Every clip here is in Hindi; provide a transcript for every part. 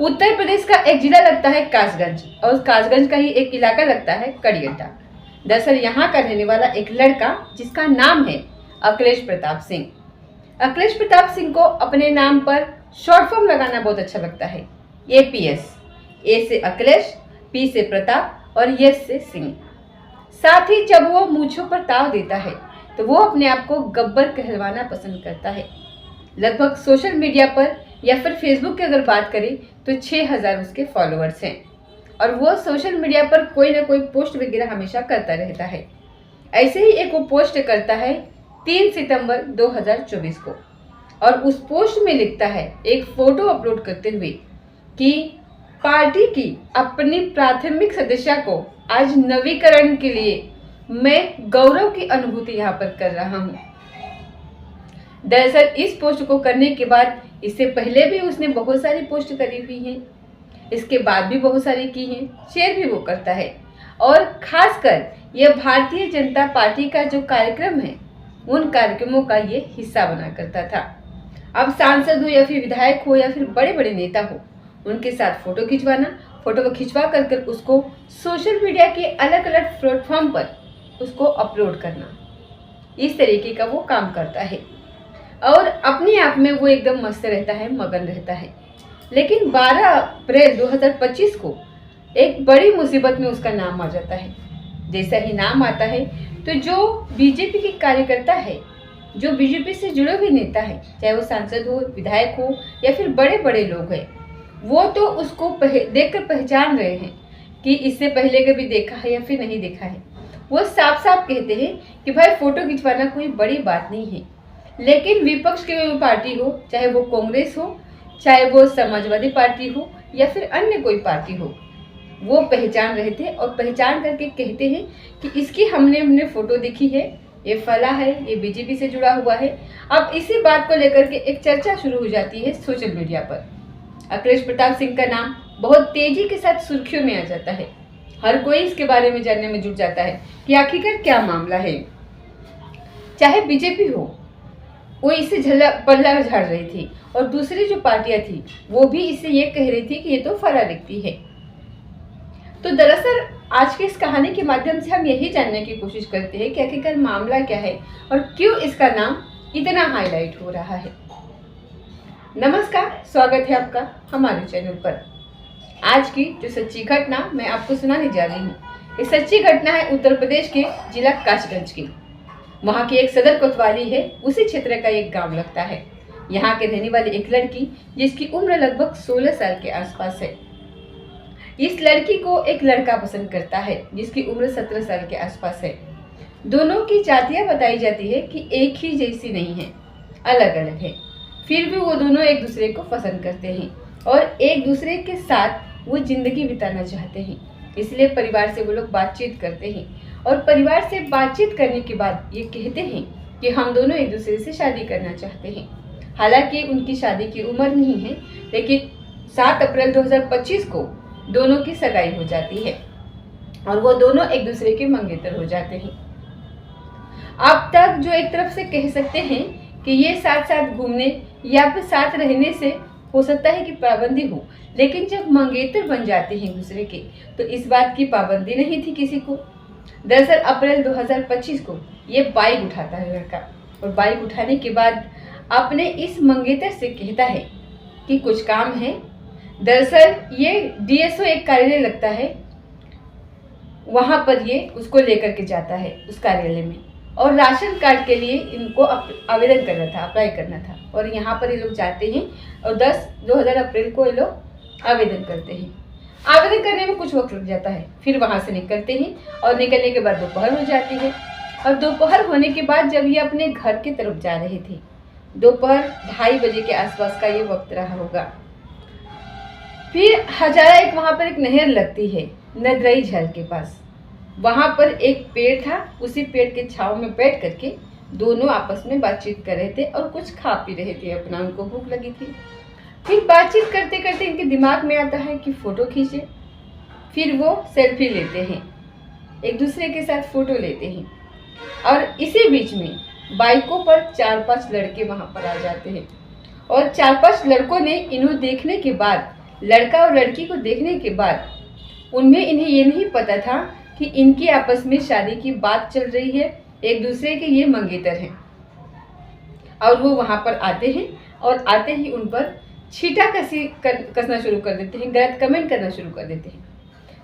उत्तर प्रदेश का एक जिला लगता है कासगंज और उस कासगंज का ही एक इलाका लगता है कड़ियड्डा। दरअसल यहाँ का रहने वाला एक लड़का जिसका नाम है अखिलेश प्रताप सिंह। अखिलेश प्रताप सिंह को अपने नाम पर शॉर्ट फॉर्म लगाना बहुत अच्छा लगता है। APS, ए से अखिलेश, P से प्रताप और S से सिंह। साथ ही जब वो मूंछों पर ताव देता है तो वो अपने आप को गब्बर कहलवाना पसंद करता है। लगभग सोशल मीडिया पर या फिर फेसबुक की अगर बात करें तो 6000 उसके फॉलोअर्स हैं और वो सोशल मीडिया पर कोई ना कोई पोस्ट वगैरह हमेशा करता रहता है। ऐसे ही एक वो पोस्ट करता है 3 सितंबर 2024 को और उस पोस्ट में लिखता है एक फोटो अपलोड करते हुए कि पार्टी की अपनी प्राथमिक सदस्य को आज नवीकरण के लिए मैं गौरव की अनुभूति यहाँ पर कर रहा हूँ। दरअसल इस पोस्ट को करने के बाद इससे पहले भी उसने बहुत सारी पोस्ट करी हुई हैं, इसके बाद भी बहुत सारी की हैं, शेयर भी वो करता है और खासकर यह भारतीय जनता पार्टी का जो कार्यक्रम है उन कार्यक्रमों का ये हिस्सा बना करता था। अब सांसद हो या फिर विधायक हो या फिर बड़े बड़े नेता हो, उनके साथ फोटो खिंचवाना, फोटो को खिंचवा कर उसको सोशल मीडिया के अलग अलग प्लेटफॉर्म पर उसको अपलोड करना, इस तरीके का वो काम करता है और अपने आप में वो एकदम मस्त रहता है, मगन रहता है। लेकिन 12 अप्रैल 2025 को एक बड़ी मुसीबत में उसका नाम आ जाता है। जैसा ही नाम आता है तो जो बीजेपी के कार्यकर्ता है, जो बीजेपी से जुड़े हुए नेता है, चाहे वो सांसद हो, विधायक हो या फिर बड़े बड़े लोग हैं, वो तो उसको देखकर पहचान रहे हैं कि इससे पहले कभी देखा है या फिर नहीं देखा है। वो साफ साफ कहते हैं कि भाई फोटो खिंचवाना कोई बड़ी बात नहीं है। लेकिन विपक्ष की कोई पार्टी हो, चाहे वो कांग्रेस हो, चाहे वो समाजवादी पार्टी हो या फिर अन्य कोई पार्टी हो, वो पहचान रहे थे और पहचान करके कहते हैं कि इसकी हमने फोटो देखी है, ये फला है, ये बीजेपी से जुड़ा हुआ है। अब इसी बात को लेकर के एक चर्चा शुरू हो जाती है सोशल मीडिया पर। अखिलेश प्रताप सिंह का नाम बहुत तेजी के साथ सुर्खियों में आ जाता है। हर कोई इसके बारे में जानने में जुट जाता है कि आखिरकार क्या मामला है। चाहे बीजेपी हो, वो इससे पल्ला झाड़ रही थी और दूसरी जो पार्टियां थी वो भी इससे ये कह रही थी कि ये तो फला व्यक्ति है। तो दरअसल आज की इस कहानी के माध्यम से हम यही जानने की कोशिश करते हैं कि आखिरकार मामला क्या है और क्यों इसका नाम इतना हाईलाइट हो रहा है। नमस्कार, स्वागत है आपका हमारे चैनल पर। आज की जो सच्ची घटना मैं आपको सुनाने जा रही हूँ, ये सच्ची घटना है उत्तर प्रदेश के जिला कासगंज की। वहाँ की एक सदर कोतवाली है, उसी क्षेत्र का एक गांव लगता है। यहाँ के रहने वाली एक लड़की जिसकी उम्र लगभग 16 साल के आसपास है। इस लड़की को एक लड़का पसंद करता है जिसकी उम्र 17 साल के आसपास है। दोनों की जातियाँ बताई जाती है कि एक ही जैसी नहीं है, अलग अलग है। फिर भी वो दोनों एक दूसरे को पसंद करते हैं और एक दूसरे के साथ वो जिंदगी बिताना चाहते हैं। इसलिए परिवार से वो लोग बातचीत करते हैं और परिवार से बातचीत करने के बाद ये कहते हैं कि हम दोनों एक दूसरे से शादी करना चाहते हैं। हालांकि उनकी शादी की उम्र नहीं है, लेकिन 7 अप्रैल 2025 को दोनों की सगाई हो जाती है और वो दोनों एक दूसरे के मंगेतर हो जाते हैं। अब तक जो एक तरफ से कह सकते हैं कि ये साथ साथ घूमने या फिर साथ रहने से हो सकता है कि पाबंदी हो, लेकिन जब मंगेतर बन जाते हैं एक दूसरे के तो इस बात की पाबंदी नहीं थी किसी को। दरअसल अप्रैल 2025 को ये बाइक उठाता है लड़का और बाइक उठाने के बाद अपने इस मंगेतर से कहता है कि कुछ काम है। दरअसल ये DSO एक कार्यालय लगता है, वहाँ पर ये उसको लेकर के जाता है उस कार्यालय में और राशन कार्ड के लिए इनको आवेदन करना था, अप्लाई करना था। और यहाँ पर ये लोग जाते हैं और 20 अप्रैल को ये लोग आवेदन करते हैं। आवेदन करने में कुछ वक्त लग जाता है, फिर वहाँ से निकलते हैं और निकलने के बाद दोपहर हो जाती है और दोपहर होने के बाद जब ये अपने घर की तरफ जा रहे थे, दोपहर 2:30 बजे के आसपास का ये वक्त रहा होगा। फिर हजारा एक वहाँ पर एक नहर लगती है नदरई झील के पास। वहाँ पर एक पेड़ था, उसी पेड़ के छांव में बैठ करके दोनों आपस में बातचीत कर रहे थे और कुछ खा पी रहे थे अपना, उनको भूख लगी थी। फिर बातचीत करते करते इनके दिमाग में आता है कि फ़ोटो खींचे। फिर वो सेल्फी लेते हैं, एक दूसरे के साथ फ़ोटो लेते हैं और इसी बीच में बाइकों पर 4-5 लड़के वहाँ पर आ जाते हैं और 4-5 लड़कों ने इन्हें देखने के बाद लड़का और लड़की को देखने के बाद इन्हें ये नहीं पता था कि इनकी आपस में शादी की बात चल रही है, एक दूसरे के ये मंगेतर हैं। और वो वहाँ पर आते हैं और आते ही उन पर छीटा कसना शुरू कर देते हैं, गलत कमेंट करना शुरू कर देते हैं।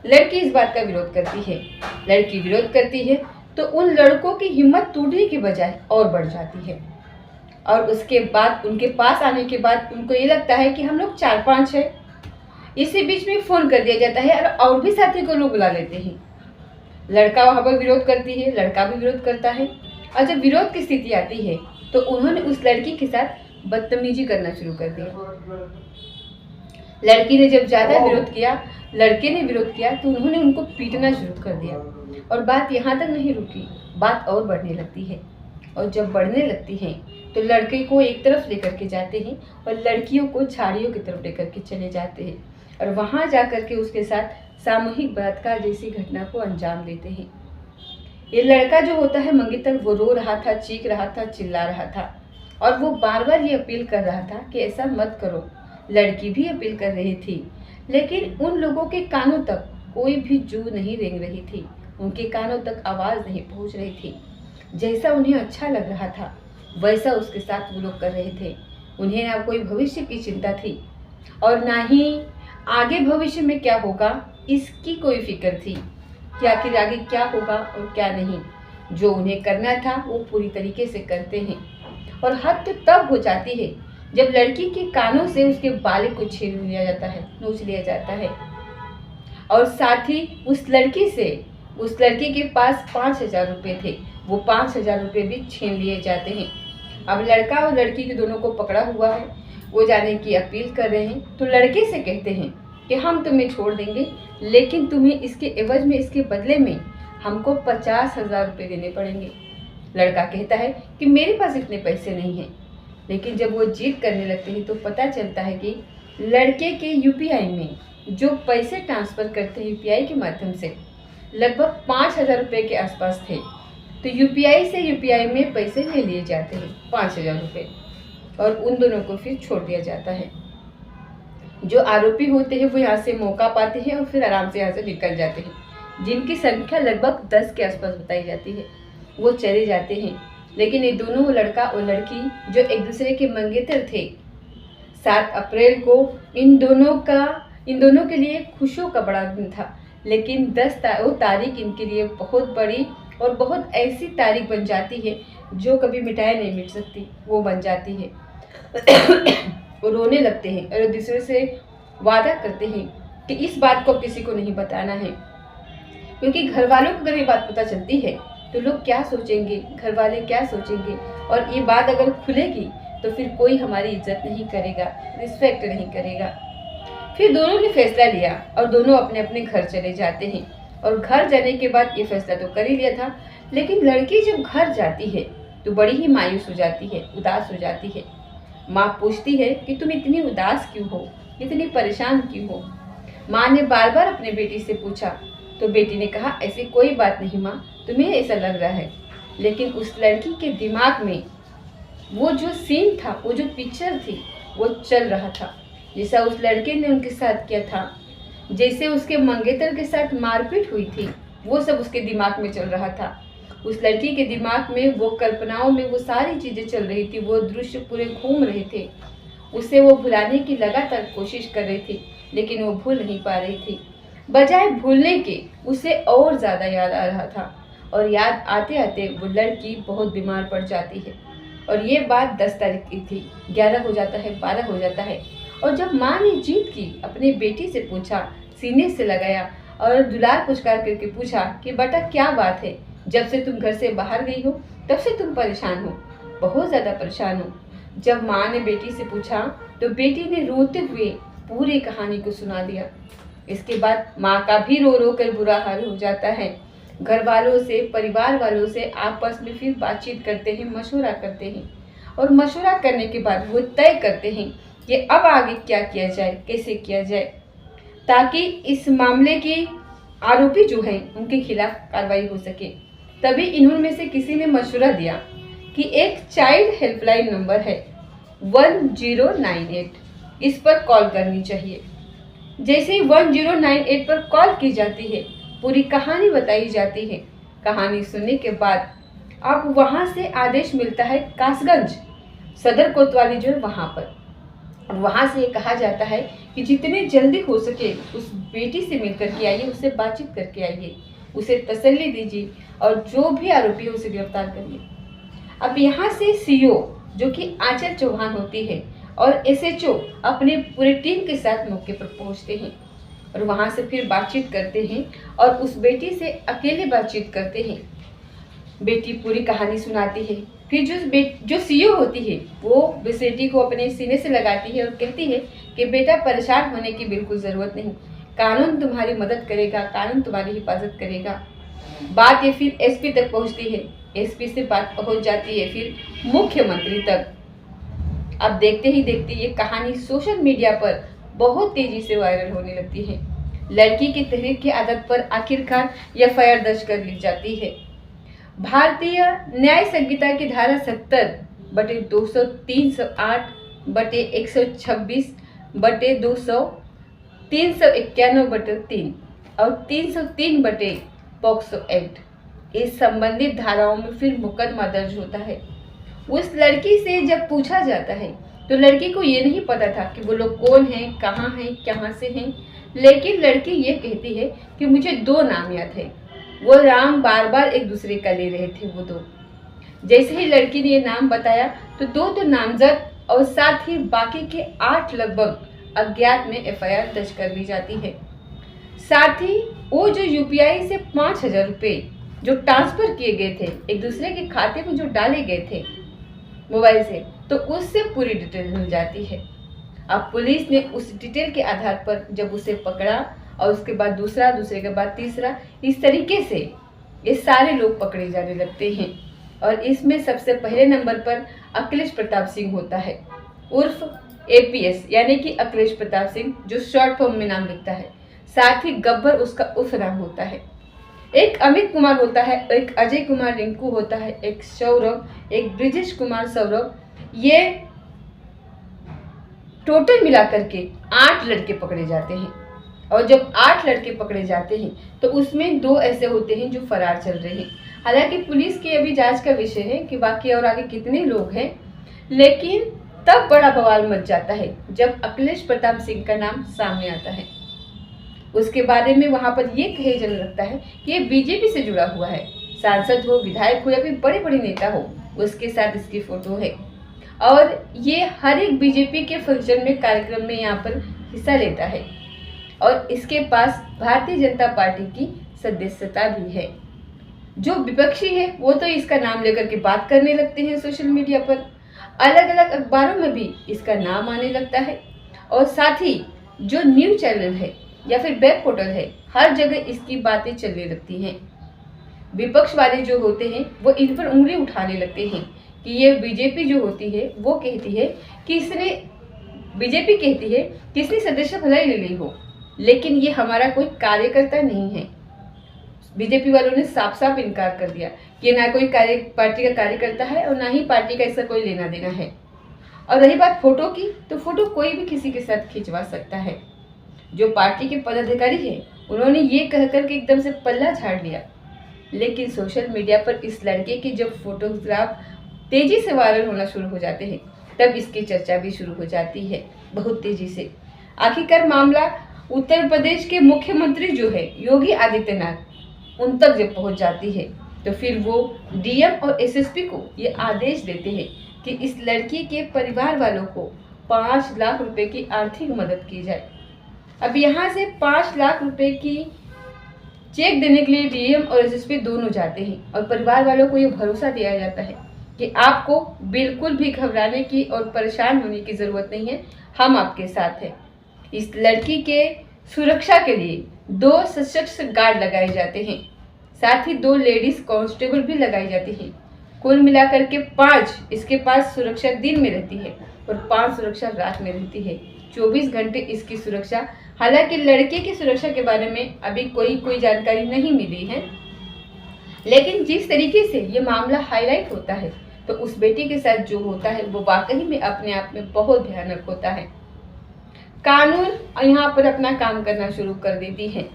लड़की इस बात का विरोध करती है। लड़की विरोध करती है तो उन लड़कों की हिम्मत टूटने के बजाय और बढ़ जाती है। और उसके बाद उनके पास आने के बाद उनको ये लगता है कि हम लोग 4-5 हैं। इसी बीच में फ़ोन कर दिया जाता है और भी साथी को लोग बुला लेते हैं। लड़का वहाँ पर विरोध करती है, लड़का भी विरोध करता है। और जब विरोध की स्थिति आती है तो उन्होंने उस लड़की के साथ बदतमीजी करना शुरू कर दिया। लड़की ने जब ज़्यादा विरोध किया, लड़के ने विरोध किया तो उन्होंने उनको पीटना शुरू कर दिया। और बात यहाँ तक नहीं रुकी, बात और बढ़ने लगती है। और जब बढ़ने लगती है तो लड़के को एक तरफ लेकर के जाते हैं और लड़कियों को झाड़ियों की तरफ लेकर के चले जाते हैं और वहाँ जा कर के उसके साथ सामूहिक बलात्कार जैसी घटना को अंजाम देते हैं। ये लड़का जो होता है मंगेतर, वो रो रहा था, चीख रहा था, चिल्ला रहा था और वो बार बार ये अपील कर रहा था कि ऐसा मत करो। लड़की भी अपील कर रही थी, लेकिन उन लोगों के कानों तक कोई भी जू नहीं रेंग रही थी, उनके कानों तक आवाज़ नहीं पहुंच रही थी। जैसा उन्हें अच्छा लग रहा था वैसा उसके साथ वो लोग कर रहे थे। उन्हें ना कोई भविष्य की चिंता थी और ना ही आगे भविष्य में क्या होगा इसकी कोई फिक्र थी कि आखिर आगे क्या होगा और क्या नहीं। जो उन्हें करना था वो पूरी तरीके से करते हैं। और हद तो तब हो जाती है जब लड़की के कानों से उसके बाल को छीन लिया जाता है, नोच लिया जाता है। और साथ ही उस लड़की के पास 5,000 रुपये थे, वो 5,000 रुपये भी छीन लिए जाते हैं। अब लड़का और लड़की के दोनों को पकड़ा हुआ है, वो जाने की अपील कर रहे हैं। तो लड़के से कहते हैं कि हम तुम्हें छोड़ देंगे, लेकिन तुम्हें इसके एवज में, इसके बदले में हमको 50,000 रुपये देने पड़ेंगे। लड़का कहता है कि मेरे पास इतने पैसे नहीं हैं। लेकिन जब वो जिद करने लगते हैं तो पता चलता है कि लड़के के यूपीआई में जो पैसे ट्रांसफ़र करते हैं यूपीआई के माध्यम से लगभग 5,000 रुपये के आसपास थे। तो यूपीआई से यूपीआई में पैसे ले लिए जाते हैं 5,000 रुपये और उन दोनों को फिर छोड़ दिया जाता है। जो आरोपी होते हैं वो यहाँ से मौका पाते हैं और फिर आराम से यहाँ से निकल जाते हैं, जिनकी संख्या लगभग 10 के आसपास बताई जाती है। वो चले जाते हैं। लेकिन ये दोनों, लड़का और लड़की जो एक दूसरे के मंगेतर थे, 7 अप्रैल को इन दोनों के लिए खुशियों का बड़ा दिन था। लेकिन वो तारीख इनके लिए बहुत बड़ी और बहुत ऐसी तारीख बन जाती है जो कभी मिटाया नहीं मिट सकती, वो बन जाती है। वो रोने लगते हैं और एक दूसरे से वादा करते हैं कि इस बात को किसी को नहीं बताना है, क्योंकि घर वालों को अगर ये बात पता चलती है तो लोग क्या सोचेंगे, घर वाले क्या सोचेंगे, और ये बात अगर खुलेगी तो फिर कोई हमारी इज्जत नहीं करेगा, रिस्पेक्ट नहीं करेगा। फिर दोनों ने फैसला लिया और दोनों अपने अपने घर चले जाते हैं। और घर जाने के बाद ये फैसला तो कर ही लिया था, लेकिन लड़की जब घर जाती है तो बड़ी ही मायूस हो जाती है, उदास हो जाती है। माँ पूछती है कि तुम इतनी उदास क्यों हो, इतनी परेशान क्यों हो। माँ ने बार बार अपने बेटी से पूछा तो बेटी ने कहा ऐसी कोई बात नहीं माँ, तुम्हें ऐसा लग रहा है। लेकिन उस लड़की के दिमाग में वो जो सीन था, वो जो पिक्चर थी, वो चल रहा था। जैसा उस लड़के ने उनके साथ किया था, जैसे उसके मंगेतर के साथ मारपीट हुई थी, वो सब उसके दिमाग में चल रहा था। उस लड़की के दिमाग में, वो कल्पनाओं में वो सारी चीज़ें चल रही थी, वो दृश्य पूरे घूम रहे थे। उसे वो भुलाने की लगातार कोशिश कर रही थी, लेकिन वो भूल नहीं पा रही थी। बजाय भूलने के उसे और ज़्यादा याद आ रहा था, और याद आते आते वो लड़की बहुत बीमार पड़ जाती है। और ये बात 10 तारीख की थी। 11 हो जाता है, 12 हो जाता है। और जब माँ ने जीत की, अपनी बेटी से पूछा, सीने से लगाया और दुलार पुचकार करके पूछा कि बेटा क्या बात है, जब से तुम घर से बाहर गई हो तब से तुम परेशान हो, बहुत ज़्यादा परेशान हो। जब माँ ने बेटी से पूछा तो बेटी ने रोते हुए पूरी कहानी को सुना दिया। इसके बाद माँ का भी रो रो कर बुरा हाल हो जाता है। घर वालों से, परिवार वालों से आपस में फिर बातचीत करते हैं, मशवरा करते हैं, और मशवरा करने के बाद वो तय करते हैं कि अब आगे क्या किया जाए, कैसे किया जाए, ताकि इस मामले के आरोपी जो हैं उनके खिलाफ कार्रवाई हो सके। तभी इन्हों में से किसी ने मशवरा दिया कि एक चाइल्ड हेल्पलाइन नंबर है 1098, इस पर कॉल करनी चाहिए। जैसे ही 1098 पर कॉल की जाती है, पूरी कहानी बताई जाती है। कहानी सुनने के बाद अब वहाँ से आदेश मिलता है कासगंज सदर कोतवाली जो है वहाँ पर। वहाँ से ये कहा जाता है कि जितने जल्दी हो सके उस बेटी से मिल करके आइए, उससे बातचीत करके आइए, उसे तसल्ली दीजिए और जो भी आरोपी है उसे गिरफ्तार करिए। अब यहाँ से सीओ जो कि आंचल चौहान होती है और एसएचओ अपने पूरी टीम के साथ मौके पर पहुँचते हैं और वहाँ से फिर बातचीत करते हैं और उस बेटी से अकेले बातचीत करते हैं। बेटी पूरी कहानी सुनाती है। फिर जो सीईओ होती है वो बेटी को अपने सीने से लगाती है और कहती है कि बेटा परेशान होने की बिल्कुल ज़रूरत नहीं, कानून तुम्हारी मदद करेगा, कानून तुम्हारी हिफाजत करेगा। बात ये फिर एसपी तक पहुंचती है, एसपी से बात पहुंच जाती है फिर मुख्यमंत्री तक। अब देखते ही देखते ये कहानी सोशल मीडिया पर बहुत तेजी से वायरल होने लगती है। लड़की की तहरीर की आदत पर आखिरकार एफआईआर दर्ज कर ली जाती है। भारतीय न्याय संहिता की धारा 70/200, 308/126/200, 391/3 और 303 पॉक्सो एक्ट, इस संबंधित धाराओं में फिर मुकदमा दर्ज होता है। उस लड़की से जब पूछा जाता है तो लड़की को ये नहीं पता था कि वो लोग कौन हैं, कहाँ से हैं, लेकिन लड़की ये कहती है कि मुझे 2 नाम याद है, वो नाम बार बार एक दूसरे का ले रहे थे वो 2। जैसे ही लड़की ने ये नाम बताया तो 2 तो नामजद और साथ ही बाकी के 8 लगभग अज्ञात में एफआईआर दर्ज कर ली जाती है। साथ ही वो जो यूपीआई से 5000 रुपये जो ट्रांसफर किए गए थे एक दूसरे के खाते में, जो डाले गए थे मोबाइल से, तो उससे पूरी डिटेल मिल जाती है। अब पुलिस ने उस डिटेल के आधार पर जब उसे पकड़ा और उसके बाद दूसरे के बाद तीसरा, इस तरीके से ये सारे लोग पकड़े जाने लगते हैं। और इसमें सबसे पहले नंबर पर अखिलेश प्रताप सिंह होता है, उर्फ एपीएस, यानी कि अखिलेश प्रताप सिंह, जो शॉर्ट फॉर्म में नाम लिखता है। साथ ही गब्बर उसका उर्फ नाम होता है। एक अमित कुमार होता है, एक अजय कुमार रिंकू होता है, एक सौरभ, एक ब्रिजेश कुमार सौरभ। ये टोटल मिलाकर के 8 लड़के पकड़े जाते हैं। और जब 8 लड़के पकड़े जाते हैं तो उसमें 2 ऐसे होते हैं जो फरार चल रहे हैं। हालांकि पुलिस की अभी जांच का विषय है कि बाकी और आगे कितने लोग हैं, लेकिन तब बड़ा बवाल मच जाता है जब अखिलेश प्रताप सिंह का नाम सामने आता है। उसके बारे में वहां पर ये कहे जाने लगता है कि ये बीजेपी से जुड़ा हुआ है, सांसद हो, विधायक हो या फिर बड़े बड़े नेता हो, उसके साथ इसकी फोटो है और ये हर एक बीजेपी के फंक्शन में, कार्यक्रम में यहाँ पर हिस्सा लेता है और इसके पास भारतीय जनता पार्टी की सदस्यता भी है। जो विपक्षी है वो तो इसका नाम लेकर के बात करने लगते हैं सोशल मीडिया पर, अलग अलग अखबारों में भी इसका नाम आने लगता है और साथ ही जो न्यूज चैनल है या फिर वेब पोर्टल है, हर जगह इसकी बातें चलने लगती हैं। विपक्ष वाले जो होते हैं वो इन पर उंगली उठाने लगते हैं कि ये बीजेपी जो होती है वो कहती है कि बीजेपी कहती है कि इसने सदस्य भलाई ले ली हो, लेकिन ये हमारा कोई कार्यकर्ता नहीं है। बीजेपी वालों ने साफ साफ इनकार कर दिया कि ना कोई पार्टी का कार्यकर्ता है और ना ही पार्टी का इसका कोई लेना देना है। और रही बात फोटो की, तो फोटो कोई भी किसी के साथ खिंचवा सकता है। जो पार्टी के पदाधिकारी हैं उन्होंने ये कहकर के एकदम से पल्ला झाड़ लिया, लेकिन सोशल मीडिया पर इस लड़के के जब फोटोग्राफ तेजी से वायरल होना शुरू हो जाते हैं तब इसकी चर्चा भी शुरू हो जाती है बहुत तेजी से। आखिरकार मामला उत्तर प्रदेश के मुख्यमंत्री जो है योगी आदित्यनाथ, उन तक जब पहुंच जाती है तो फिर वो डीएम और एसएसपी को ये आदेश देते हैं कि इस लड़की के परिवार वालों को 5 लाख रुपए की आर्थिक मदद की जाए। अब यहाँ से 5 लाख रुपए की चेक देने के लिए डीएम और एसएसपी दोनों जाते हैं और परिवार वालों को ये भरोसा दिया जाता है कि आपको बिल्कुल भी घबराने की और परेशान होने की ज़रूरत नहीं है, हम आपके साथ हैं। इस लड़की के सुरक्षा के लिए 2 सशस्त्र गार्ड लगाए जाते हैं, साथ ही 2 लेडीज कांस्टेबल भी लगाई जाती हैं। कुल मिलाकर के 5 इसके पास सुरक्षा दिन में रहती है और 5 सुरक्षा रात में रहती है। 24 घंटे इसकी सुरक्षा। हालांकि लड़के की सुरक्षा के बारे में अभी कोई जानकारी नहीं मिली है, लेकिन जिस तरीके से ये मामला हाईलाइट होता है तो उस बेटी के साथ जो होता है वो वाकई में अपने आप में बहुत भयानक होता है। कानून यहाँ पर अपना काम करना शुरू कर देती है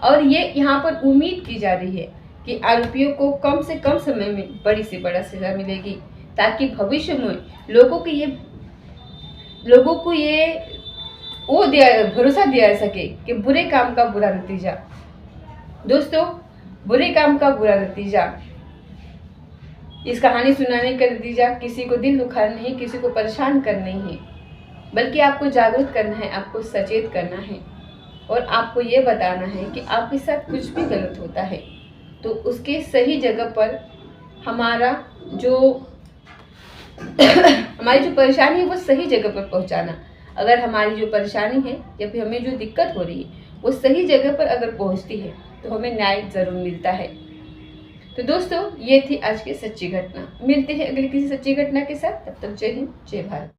और ये यहाँ पर उम्मीद की जा रही है कि आरोपियों को कम से कम समय में बड़ी से बड़ा सजा मिलेगी, ताकि भविष्य में लोगों को ये भरोसा दिया जा सके कि बुरे काम का बुरा नतीजा, दोस्तों बुरे काम का बुरा नतीजा, इस कहानी सुनाने का नतीजा किसी को दिल दुखाना नहीं, किसी को परेशान करना नहीं है, बल्कि आपको जागरूक करना है, आपको सचेत करना है और आपको ये बताना है कि आपके साथ कुछ भी गलत होता है तो उसके सही जगह पर हमारी जो परेशानी है वो सही जगह पर पहुंचाना। अगर हमारी जो परेशानी है या फिर हमें जो दिक्कत हो रही है वो सही जगह पर अगर पहुंचती है तो हमें न्याय जरूर मिलता है। तो दोस्तों ये थी आज की सच्ची घटना। मिलते हैं अगली किसी सच्ची घटना के साथ, तब तक जय हिंद जय भारत।